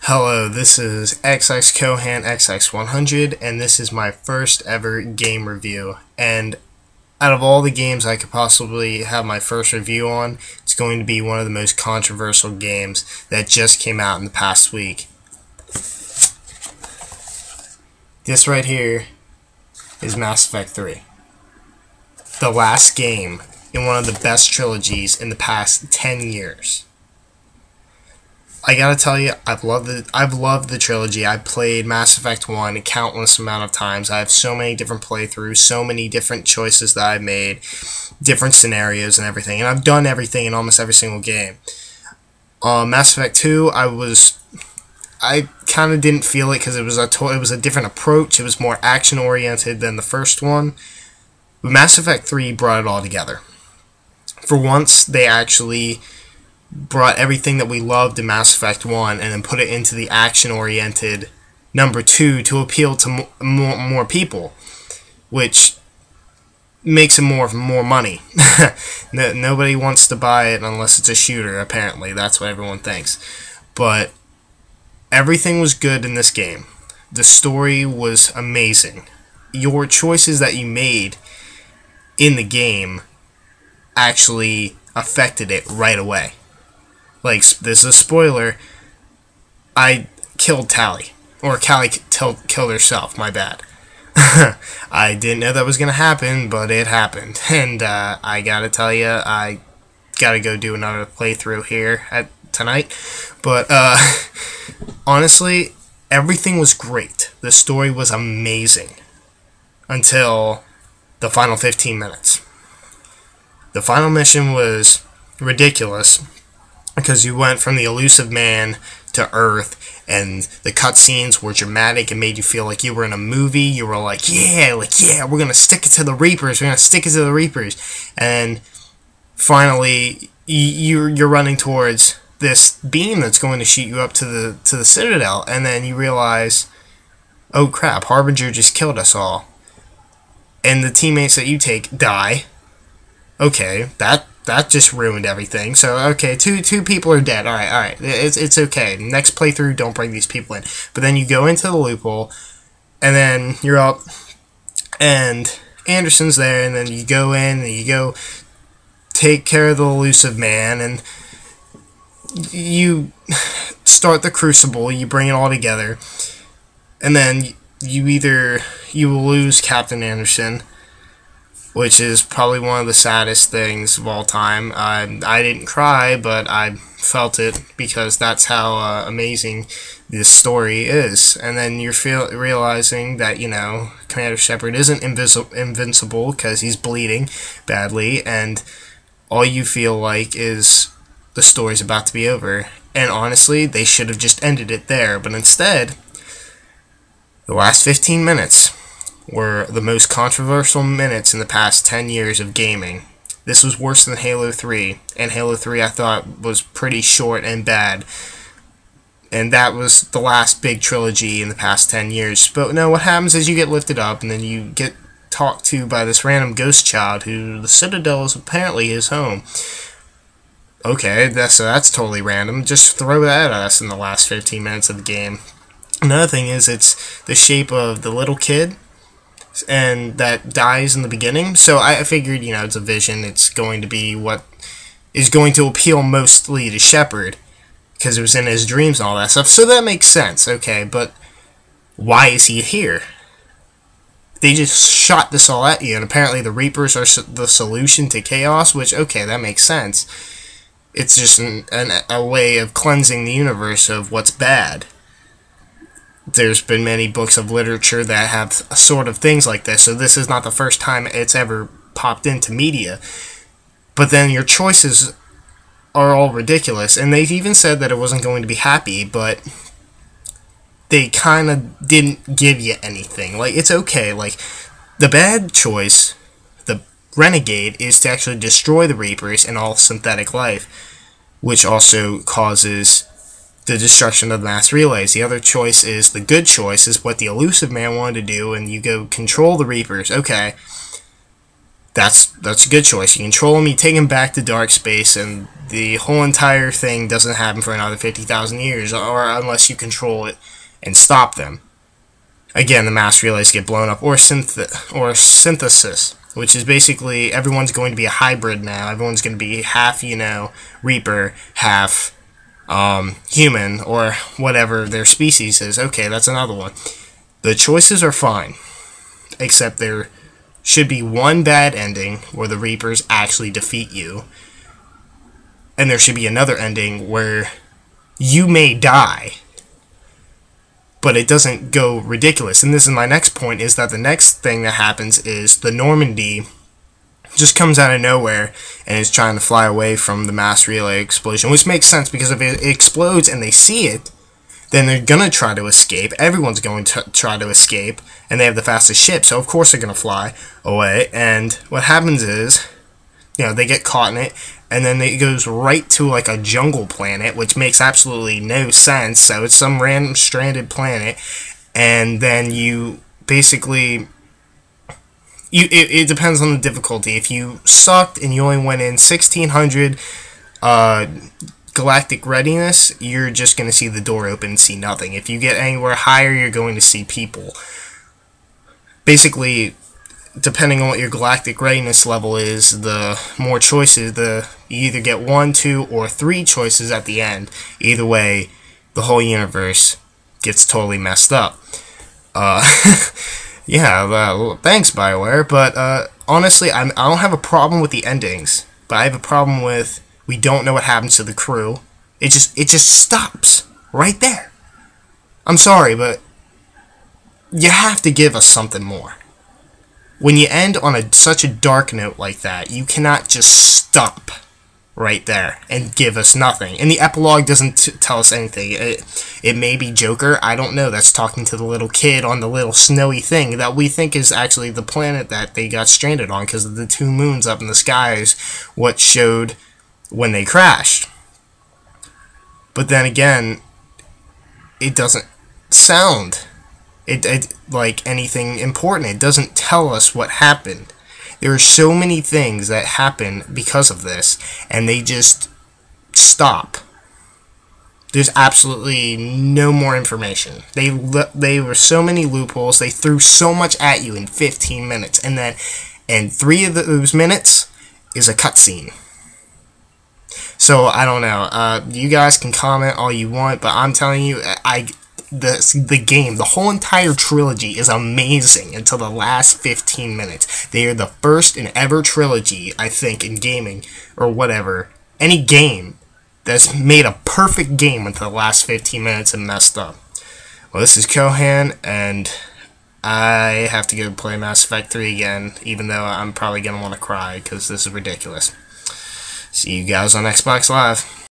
Hello, this is XX Cohan XX100, and this is my first ever game review. And out of all the games I could possibly have my first review on, it's going to be one of the most controversial games that just came out in the past week. This right here is Mass Effect 3. The last game in one of the best trilogies in the past 10 years. I gotta tell you, I've loved the trilogy. I've played Mass Effect 1 a countless amount of times. I have so many different playthroughs, so many different choices that I've made, different scenarios and everything, and I've done everything in almost every single game. Mass Effect 2, I kind of didn't feel it because it was a different approach. It was more action oriented than the first one. But Mass Effect 3 brought it all together. For once, they actually brought everything that we loved in Mass Effect 1 and then put it into the action-oriented number 2 to appeal to more people, which makes it more money. Nobody wants to buy it unless it's a shooter, apparently. That's what everyone thinks. But everything was good in this game. The story was amazing. Your choices that you made in the game actually affected it right away. Like, this is a spoiler, I killed Tali. Or Callie killed herself, my bad. I didn't know that was going to happen, but it happened. And I gotta tell you, I gotta go do another playthrough here tonight. But honestly, everything was great. The story was amazing. Until the final 15 minutes. The final mission was ridiculous, because you went from the elusive man to Earth, and the cutscenes were dramatic and made you feel like you were in a movie. You were like, yeah, we're gonna stick it to the Reapers. We're gonna stick it to the Reapers. And finally, you're running towards this beam that's going to shoot you up to the Citadel, and then you realize, oh crap, Harbinger just killed us all, and the teammates that you take die. Okay, that just ruined everything. So, okay, two people are dead. Alright, it's okay. Next playthrough, don't bring these people in. But then you go into the loophole, and then you're up, and Anderson's there, and then you go in, and you go take care of the elusive man, and you start the Crucible, you bring it all together, and then you will lose Captain Anderson, which is probably one of the saddest things of all time. I didn't cry, but I felt it, because that's how amazing this story is. And then you're realizing that, Commander Shepard isn't invincible, because he's bleeding badly, and all you feel like is the story's about to be over. And honestly, they should have just ended it there, but instead, the last 15 minutes were the most controversial minutes in the past 10 years of gaming. This was worse than Halo 3, and Halo 3 I thought was pretty short and bad. And that was the last big trilogy in the past 10 years. But no, what happens is you get lifted up, and then you get talked to by this random ghost child who the Citadel is apparently his home. Okay, that's totally random. Just throw that at us in the last 15 minutes of the game. Another thing is, it's the shape of the little kid, and that dies in the beginning. So I figured, it's a vision. It's going to be what is going to appeal mostly to Shepard, because it was in his dreams and all that stuff. So that makes sense, okay, but why is he here? They just shot this all at you, and apparently the Reapers are the solution to chaos, which, okay, that makes sense. It's just a way of cleansing the universe of what's bad. There's been many books of literature that have sort of things like this, so this is not the first time it's ever popped into media. But then your choices are all ridiculous, and they've even said that it wasn't going to be happy, but they kind of didn't give you anything. Like, it's okay, like, the bad choice, the Renegade, is to actually destroy the Reapers and all synthetic life, which also causes the destruction of the mass relays. The other choice is, the good choice, is what the elusive man wanted to do, and you go control the Reapers. Okay, That's a good choice. You control them, you take them back to dark space, and the whole entire thing doesn't happen for another 50,000 years, or unless you control it and stop them. Again, the mass relays get blown up, or synthesis, which is basically everyone's going to be a hybrid now. Everyone's going to be half, Reaper, half human, or whatever their species is. Okay, that's another one. The choices are fine, except there should be one bad ending where the Reapers actually defeat you, and there should be another ending where you may die, but it doesn't go ridiculous. And this is my next point, is that the next thing that happens is the Normandy just comes out of nowhere and is trying to fly away from the mass relay explosion, which makes sense, because if it explodes and they see it, then they're going to try to escape. Everyone's going to try to escape, and they have the fastest ship, so of course they're going to fly away. And what happens is, they get caught in it, and then it goes right to like a jungle planet, which makes absolutely no sense. So it's some random stranded planet, and then you basically, it depends on the difficulty. If you sucked and you only went in 1600 galactic readiness, you're just going to see the door open and see nothing. If you get anywhere higher, you're going to see people. Basically, depending on what your galactic readiness level is, the more choices, you either get 1, 2, or 3 choices at the end. Either way, the whole universe gets totally messed up. Yeah, thanks, BioWare, but honestly, I don't have a problem with the endings, but I have a problem with we don't know what happens to the crew. It just stops right there. I'm sorry, but you have to give us something more. When you end on such a dark note like that, you cannot just stop right there and give us nothing. And the epilogue doesn't tell us anything. It may be Joker, I don't know, that's talking to the little kid on the little snowy thing that we think is actually the planet that they got stranded on, because of the 2 moons up in the sky is what showed when they crashed. But then again, it doesn't sound like anything important. It doesn't tell us what happened. There are so many things that happen because of this, and they just stop. There's absolutely no more information. They were so many loopholes. They threw so much at you in 15 minutes, and 3 of those minutes is a cutscene. So I don't know. You guys can comment all you want, but I'm telling you, the game, the whole entire trilogy is amazing until the last 15 minutes. They are the first and ever trilogy, I think, in gaming, or whatever, any game that's made a perfect game until the last 15 minutes and messed up. Well, this is Kohan, and I have to go play Mass Effect 3 again, even though I'm probably going to want to cry, because this is ridiculous. See you guys on Xbox Live.